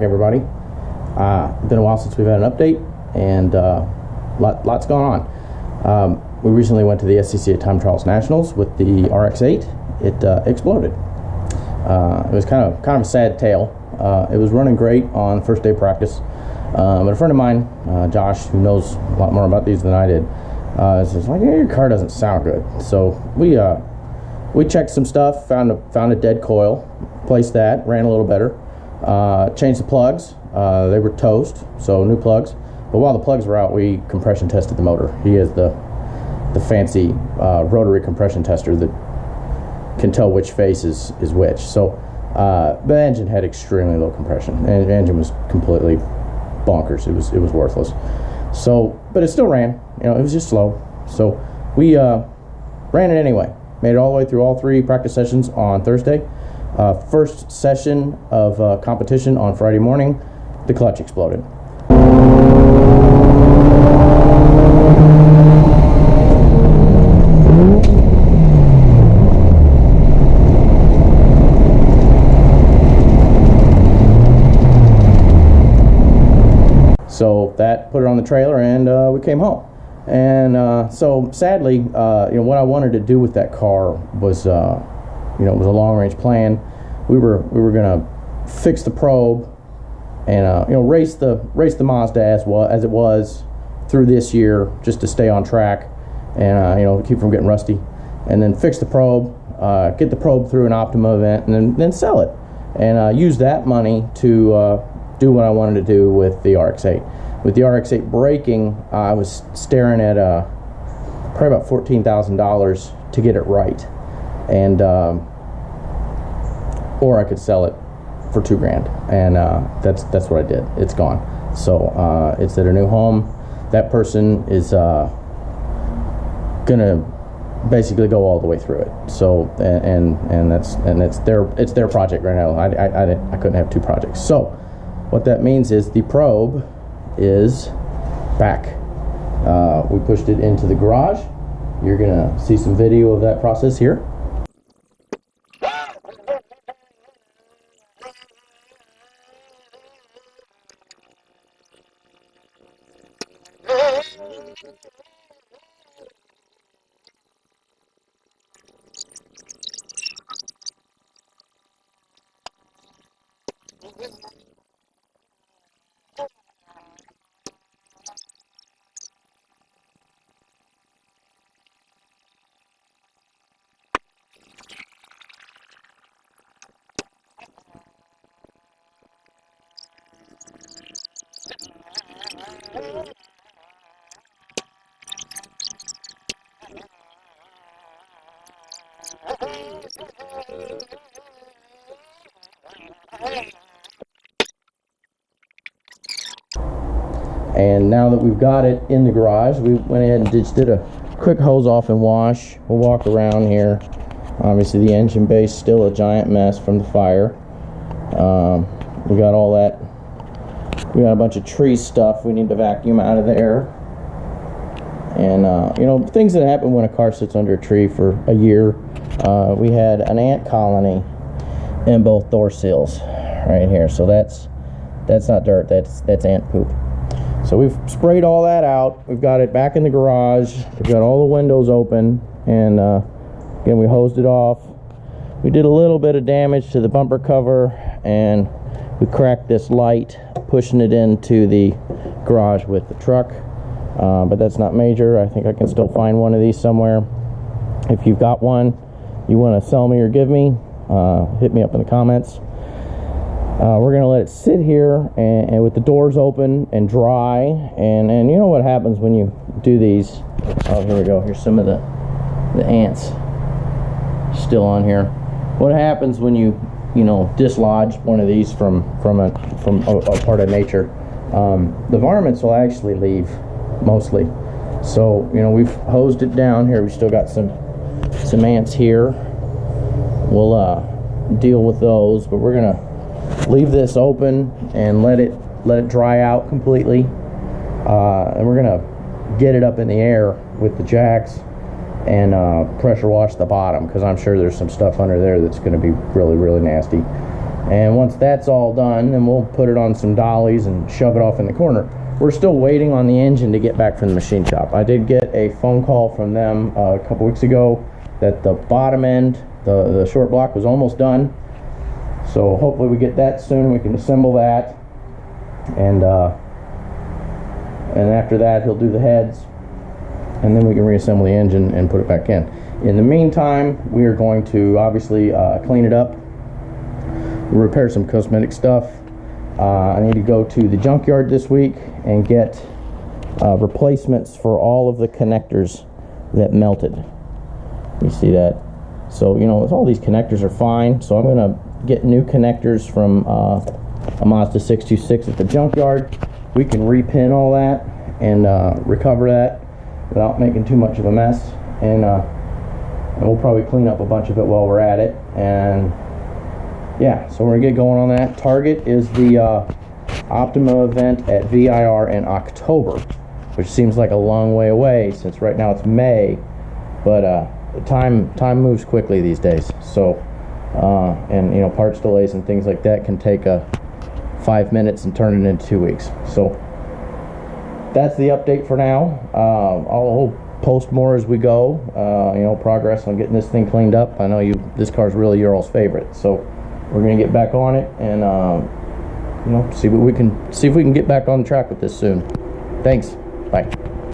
Hey everybody, been a while since we've had an update, and lots going on. We recently went to the SCCA Time Trials Nationals with the RX-8. It exploded. It was kind of a sad tale. It was running great on the first day of practice, but a friend of mine, Josh, who knows a lot more about these than I did, says like, "Your car doesn't sound good." So we checked some stuff, found a dead coil, placed that, ran a little better. Changed the plugs. They were toast, so new plugs. But while the plugs were out, we compression tested the motor. He has the fancy rotary compression tester that can tell which face is which. So the engine had extremely low compression, and the engine was completely bonkers. It was worthless. So, but it still ran. You know, it was just slow. So we ran it anyway. Made it all the way through all 3 practice sessions on Thursday. First session of competition on Friday morning, the clutch exploded. So that put it on the trailer, and we came home. And so sadly, what I wanted to do with that car was, it was a long-range plan. We were gonna fix the probe and race the Mazda as it was through this year, just to stay on track and keep from getting rusty, and then fix the probe, get the probe through an Optima event, and then sell it, and use that money to do what I wanted to do with the RX-8. With the RX-8 braking, I was staring at probably about $14,000 to get it right, and or I could sell it for $2,000, and that's what I did. It's gone. So it's at a new home. That person is gonna basically go all the way through it. So and it's their project right now. I couldn't have 2 projects. So what that means is the probe is back. We pushed it into the garage. You're gonna see some video of that process here. And now that we've got it in the garage, we went ahead and just did a quick hose off and wash. We'll walk around here. Obviously the engine base still a giant mess from the fire. We got all that. We got a bunch of tree stuff we need to vacuum out of there. And things that happen when a car sits under a tree for a year. We had an ant colony in both door sills right here. So that's not dirt, that's ant poop. So we've sprayed all that out. We've got it back in the garage. We've got all the windows open, and again, we hosed it off. We did a little bit of damage to the bumper cover, and we cracked this light, pushing it into the garage with the truck. But that's not major. I think I can still find one of these somewhere. If you've got one you want to sell me or give me, hit me up in the comments. We're gonna let it sit here and with the doors open and dry, and you know what happens when you do these. Oh, here we go. Here's some of the ants still on here. What happens when you dislodge one of these from a part of nature? The varmints will actually leave mostly. So we've hosed it down here. We still got some ants here. We'll deal with those, but we're gonna leave this open and let it dry out completely, and we're gonna get it up in the air with the jacks and pressure wash the bottom, because I'm sure there's some stuff under there that's going to be really, really nasty. And once that's all done, then we'll put it on some dollies and shove it off in the corner. We're still waiting on the engine to get back from the machine shop. I did get a phone call from them a couple weeks ago that the bottom end, the short block, was almost done. So hopefully we get that soon. We can assemble that, and after that he'll do the heads, and then we can reassemble the engine and put it back in. In the meantime, we are going to obviously clean it up, repair some cosmetic stuff. I need to go to the junkyard this week and get replacements for all of the connectors that melted. You see that? So, you know, all these connectors are fine, so I'm going to get new connectors from a Mazda 626 at the junkyard. We can repin all that and recover that without making too much of a mess, and we'll probably clean up a bunch of it while we're at it. And yeah, so we're gonna get going on that. Target is the Optima event at VIR in October, which seems like a long way away since right now it's May, but time moves quickly these days. So and you know, parts delays and things like that can take 5 minutes and turn it into 2 weeks. So that's the update for now. I'll post more as we go. You know, progress on getting this thing cleaned up. I know this car's really your all's favorite, so we're gonna get back on it and you know, see if we can get back on track with this soon. Thanks. Bye.